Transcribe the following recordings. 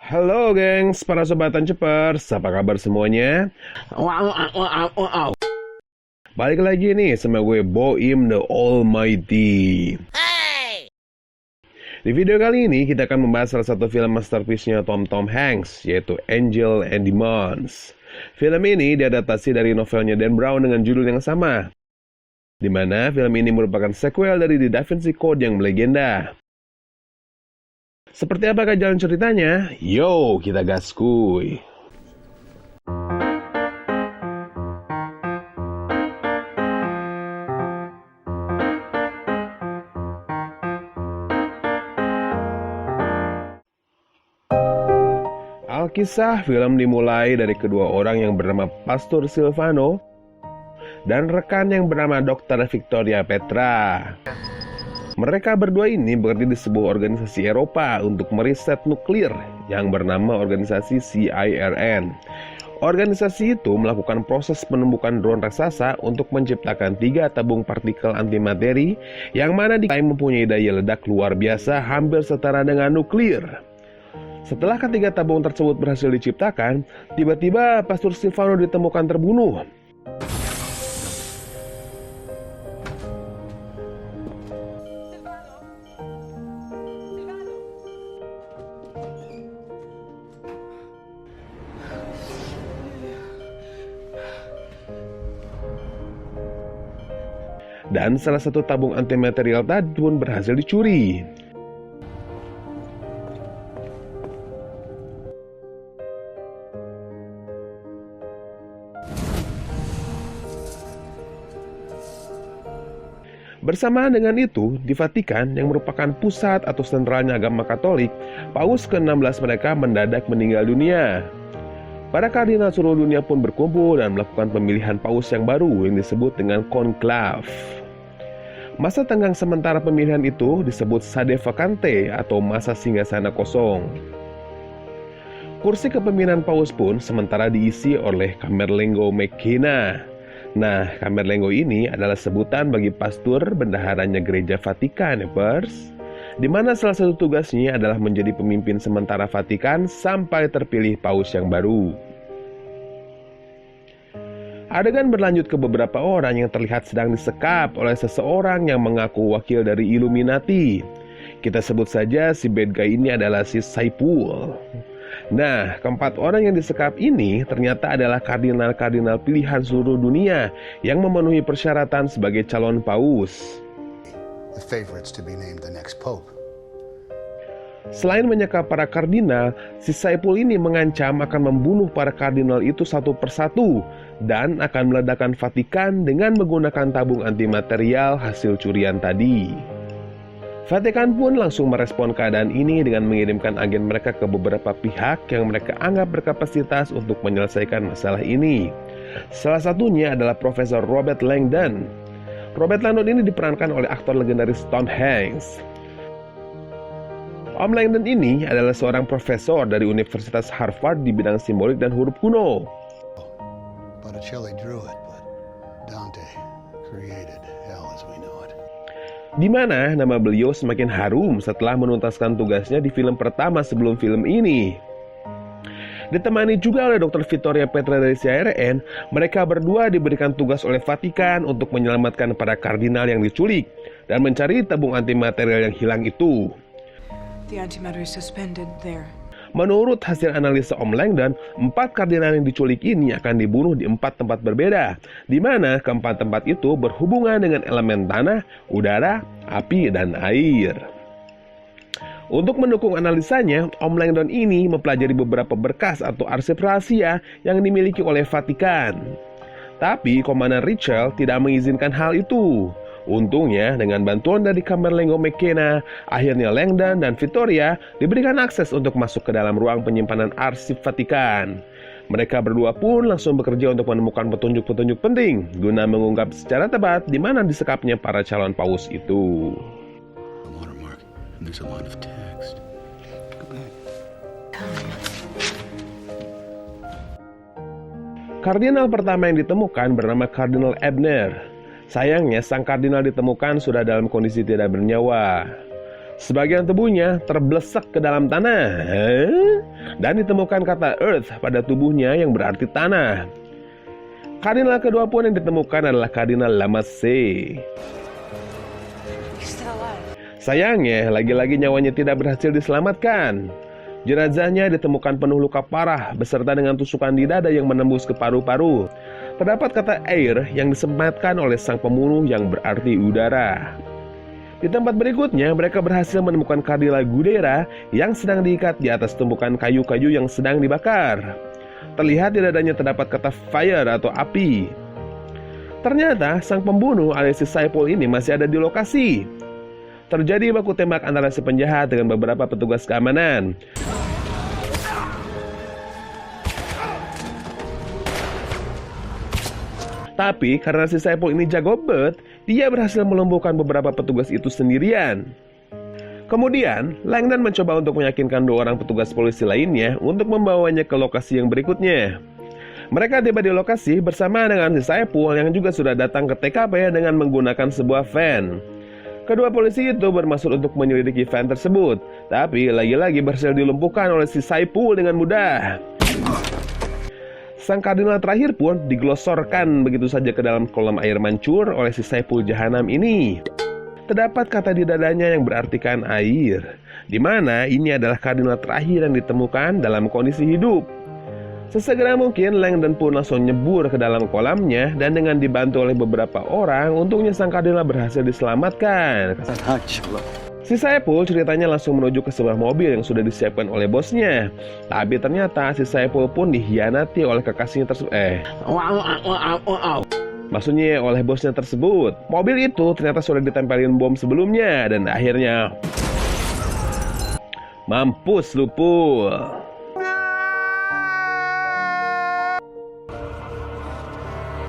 Halo gengs, para sobatan cepers, apa kabar semuanya? Balik lagi nih sama gue Boim the Almighty. Di video kali ini kita akan membahas salah satu film masterpiece-nya Tom Hanks, yaitu Angel and Demons. Film ini diadaptasi dari novelnya Dan Brown dengan judul yang sama, di mana film ini merupakan sequel dari The Da Vinci Code yang melegenda. Seperti apakah jalan ceritanya? Yo, kita gas kuy. Alkisah film dimulai dari kedua orang yang bernama Pastor Silvano dan rekan yang bernama Dr. Victoria Petra. Mereka berdua ini bekerja di sebuah organisasi Eropa untuk meriset nuklir yang bernama organisasi CIRN. Organisasi itu melakukan proses penumbukan drone raksasa untuk menciptakan 3 tabung partikel antimateri yang mana diklaim mempunyai daya ledak luar biasa hampir setara dengan nuklir. Setelah ketiga tabung tersebut berhasil diciptakan, tiba-tiba Pastor Silvano ditemukan terbunuh. Dan salah satu tabung antimaterial tadi pun berhasil dicuri. Bersamaan dengan itu, di Vatikan yang merupakan pusat atau sentralnya agama Katolik, Paus ke-16 mereka mendadak meninggal dunia. Para kardinal seluruh dunia pun berkumpul dan melakukan pemilihan paus yang baru yang disebut dengan konklav. Masa tenggang sementara pemilihan itu disebut sede vacante atau masa singgasana kosong. Kursi kepemimpinan paus pun sementara diisi oleh Camerlengo McKenna. Nah, Camerlengo ini adalah sebutan bagi pastor bendaharanya gereja Vatikan, ya pers, di mana salah satu tugasnya adalah menjadi pemimpin sementara Vatikan sampai terpilih paus yang baru. Adegan berlanjut ke beberapa orang yang terlihat sedang disekap oleh seseorang yang mengaku wakil dari Illuminati. Kita sebut saja si bad guy ini adalah si Saipul. Nah, keempat orang yang disekap ini ternyata adalah kardinal-kardinal pilihan seluruh dunia yang memenuhi persyaratan sebagai calon paus. The favorites to be named the next pope. Selain menyekap para kardinal, si Saipul ini mengancam akan membunuh para kardinal itu satu persatu dan akan meledakkan Vatikan dengan menggunakan tabung antimaterial hasil curian tadi. Vatikan pun langsung merespon keadaan ini dengan mengirimkan agen mereka ke beberapa pihak yang mereka anggap berkapasitas untuk menyelesaikan masalah ini. Salah satunya adalah Profesor Robert Langdon. Robert Langdon ini diperankan oleh aktor legendaris Tom Hanks. Om Langdon ini adalah seorang profesor dari Universitas Harvard di bidang simbolik dan huruf kuno. Botticelli drew it, but Dante created hell as we know it. Di mana nama beliau semakin harum setelah menuntaskan tugasnya di film pertama sebelum film ini. Ditemani juga oleh Dr. Victoria Petra dari CIRN, mereka berdua diberikan tugas oleh Vatikan untuk menyelamatkan para kardinal yang diculik dan mencari tabung antimaterial yang hilang itu. The antimatter is suspended there. Menurut hasil analisa Om Langdon, 4 kardinal yang diculik ini akan dibunuh di 4 tempat berbeda, di mana keempat tempat itu berhubungan dengan elemen tanah, udara, api, dan air. Untuk mendukung analisanya, Om Langdon ini mempelajari beberapa berkas atau arsip rahasia yang dimiliki oleh Vatikan. Tapi Komandan Richel tidak mengizinkan hal itu. Untungnya, dengan bantuan dari Camerlengo McKenna, akhirnya Langdon dan Victoria diberikan akses untuk masuk ke dalam ruang penyimpanan arsip Vatikan. Mereka berdua pun langsung bekerja untuk menemukan petunjuk-petunjuk penting guna mengungkap secara tepat di mana disekapnya para calon paus itu. Kardinal pertama yang ditemukan bernama Kardinal Ebner. Sayangnya, sang kardinal ditemukan sudah dalam kondisi tidak bernyawa. Sebagian tubuhnya terblesak ke dalam tanah, dan ditemukan kata Earth pada tubuhnya yang berarti tanah. Kardinal kedua pun yang ditemukan adalah Kardinal Lamasse. Sayangnya, lagi-lagi nyawanya tidak berhasil diselamatkan. Jenazahnya ditemukan penuh luka parah beserta dengan tusukan di dada yang menembus ke paru-paru. Terdapat kata air yang disematkan oleh sang pembunuh yang berarti udara. Di tempat berikutnya, mereka berhasil menemukan Kardinal Gudera yang sedang diikat di atas tumpukan kayu-kayu yang sedang dibakar. Terlihat di dadanya terdapat kata fire atau api. Ternyata sang pembunuh alias si Saipul ini masih ada di lokasi. Terjadi baku tembak antara si penjahat dengan beberapa petugas keamanan. Tapi karena si Saipul ini jago bet, dia berhasil melumpuhkan beberapa petugas itu sendirian. Kemudian, Langdon mencoba untuk meyakinkan 2 orang petugas polisi lainnya untuk membawanya ke lokasi yang berikutnya. Mereka tiba di lokasi bersama dengan si Saipul yang juga sudah datang ke TKP dengan menggunakan sebuah van. Kedua polisi itu bermaksud untuk menyelidiki van tersebut, tapi lagi-lagi berhasil dilumpuhkan oleh si Saipul dengan mudah. Sang kardinal terakhir pun diglosorkan begitu saja ke dalam kolam air mancur oleh si Saipul Jahanam ini. Terdapat kata di dadanya yang berartikan air, di mana ini adalah kardinal terakhir yang ditemukan dalam kondisi hidup. Sesegera mungkin Langdon pun langsung nyebur ke dalam kolamnya dan dengan dibantu oleh beberapa orang, untungnya sang kardinal berhasil diselamatkan. Si Saipul ceritanya langsung menuju ke sebuah mobil yang sudah disiapkan oleh bosnya. Tapi ternyata si Saipul pun dikhianati oleh kekasihnya tersebut. Maksudnya oleh bosnya tersebut. Mobil itu ternyata sudah ditempelin bom sebelumnya dan akhirnya mampus lu Pul.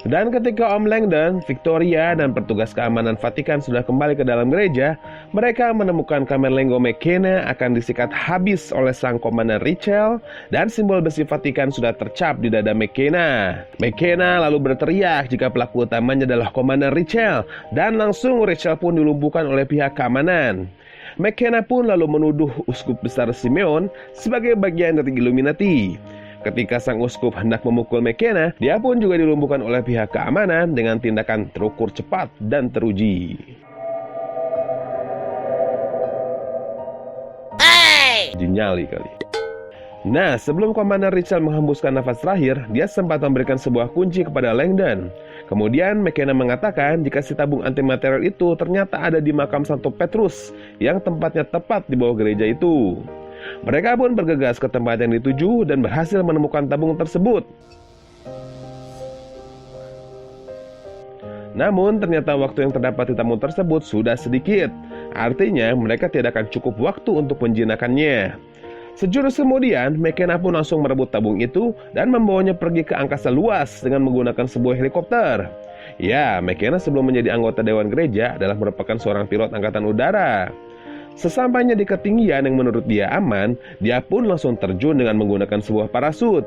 Dan ketika Om Langdon, Victoria, dan petugas keamanan Vatikan sudah kembali ke dalam gereja, mereka menemukan Camerlengo McKenna akan disikat habis oleh sang komandan Richel, dan simbol besi Vatikan sudah tercap di dada McKenna. McKenna lalu berteriak jika pelaku utamanya adalah komandan Richel, dan langsung Richel pun dilumpuhkan oleh pihak keamanan. McKenna pun lalu menuduh Uskup Besar Simeon sebagai bagian dari Illuminati. Ketika sang uskup hendak memukul McKenna, dia pun juga dilumpuhkan oleh pihak keamanan dengan tindakan terukur cepat dan teruji. Dinyali kali. Nah, sebelum Komandan Richel menghembuskan nafas terakhir, dia sempat memberikan sebuah kunci kepada Langdon. Kemudian McKenna mengatakan jika si tabung antimaterial itu ternyata ada di makam Santo Petrus yang tempatnya tepat di bawah gereja itu. Mereka pun bergegas ke tempat yang dituju dan berhasil menemukan tabung tersebut. Namun ternyata waktu yang terdapat di tabung tersebut sudah sedikit. Artinya mereka tidak akan cukup waktu untuk menjinakkannya. Sejurus kemudian, McKenna pun langsung merebut tabung itu dan membawanya pergi ke angkasa luas dengan menggunakan sebuah helikopter. Ya, McKenna sebelum menjadi anggota Dewan Gereja adalah merupakan seorang pilot angkatan udara. Sesampainya di ketinggian yang menurut dia aman, dia pun langsung terjun dengan menggunakan sebuah parasut.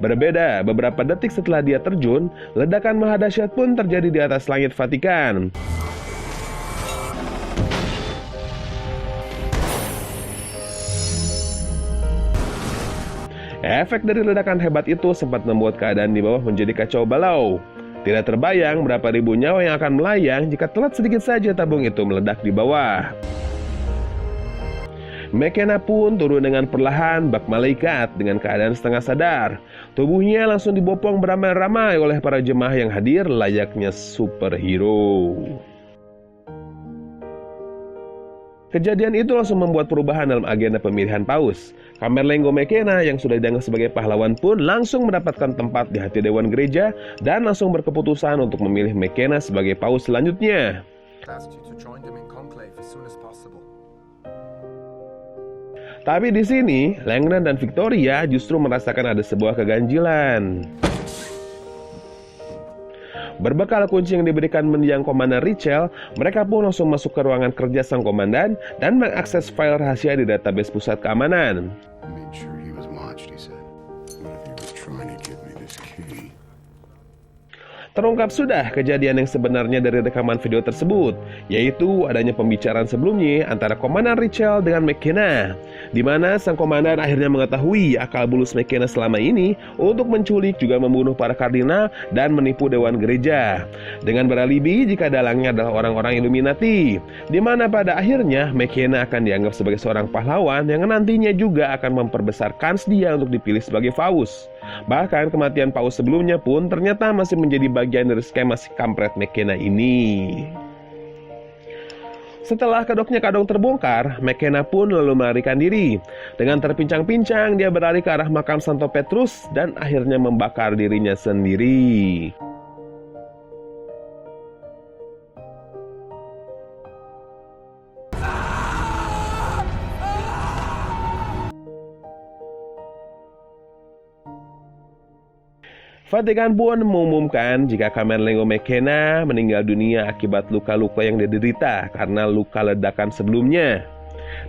Berbeda, beberapa detik setelah dia terjun, ledakan mahadahsyat pun terjadi di atas langit Vatikan. Efek dari ledakan hebat itu sempat membuat keadaan di bawah menjadi kacau balau. Tidak terbayang berapa ribu nyawa yang akan melayang jika telat sedikit saja tabung itu meledak di bawah. McKenna pun turun dengan perlahan bak malaikat dengan keadaan setengah sadar. Tubuhnya langsung dibopong beramai-ramai oleh para jemaah yang hadir layaknya superhero. Kejadian itu langsung membuat perubahan dalam agenda pemilihan paus. Camerlengo McKenna yang sudah dianggap sebagai pahlawan pun langsung mendapatkan tempat di hati Dewan Gereja dan langsung berkeputusan untuk memilih McKenna sebagai paus selanjutnya. Tapi di sini, Langdon dan Victoria justru merasakan ada sebuah keganjilan. Berbekal kunci yang diberikan mendiang Komandan Richel, mereka pun langsung masuk ke ruangan kerja sang komandan dan mengakses file rahasia di database pusat keamanan. Terungkap sudah kejadian yang sebenarnya dari rekaman video tersebut, yaitu adanya pembicaraan sebelumnya antara Komandan Richel dengan McKenna, di mana sang komandan akhirnya mengetahui akal bulus McKenna selama ini untuk menculik juga membunuh para kardinal dan menipu dewan gereja, dengan beralibi jika dalangnya adalah orang-orang Illuminati, di mana pada akhirnya McKenna akan dianggap sebagai seorang pahlawan yang nantinya juga akan memperbesar kans dia untuk dipilih sebagai Faust. Bahkan kematian Paus sebelumnya pun ternyata masih menjadi bagian dari skema si kampret McKenna ini. Setelah kedoknya kadang terbongkar, McKenna pun lalu melarikan diri. Dengan terpincang-pincang, dia berlari ke arah makam Santo Petrus dan akhirnya membakar dirinya sendiri. Vatikan pun mengumumkan jika Camerlengo McKenna meninggal dunia akibat luka-luka yang diderita karena luka ledakan sebelumnya.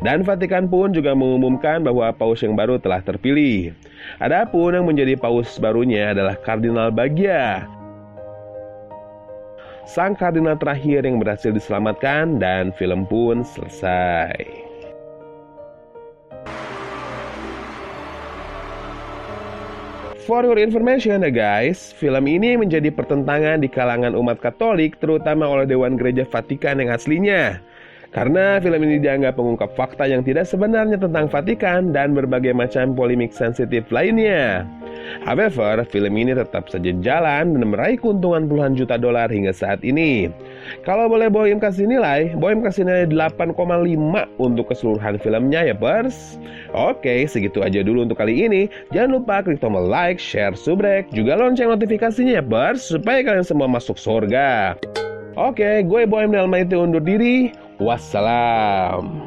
Dan Vatikan pun juga mengumumkan bahwa paus yang baru telah terpilih. Adapun yang menjadi paus barunya adalah Kardinal Bagia, sang kardinal terakhir yang berhasil diselamatkan, dan film pun selesai. For your information ya guys, film ini menjadi pertentangan di kalangan umat Katolik, terutama oleh Dewan Gereja Vatikan yang aslinya. Karena film ini dianggap mengungkap fakta yang tidak sebenarnya tentang Vatikan dan berbagai macam polemik sensitif lainnya. However, film ini tetap saja jalan dan meraih keuntungan puluhan juta dolar hingga saat ini. Kalau boleh Boim kasih nilai 8,5 untuk keseluruhan filmnya ya pers. Oke, segitu aja dulu untuk kali ini. Jangan lupa klik tombol like, share, subrek, juga lonceng notifikasinya ya pers, supaya kalian semua masuk surga. Oke, gue Boim Dalmaiti undur diri. Wassalam.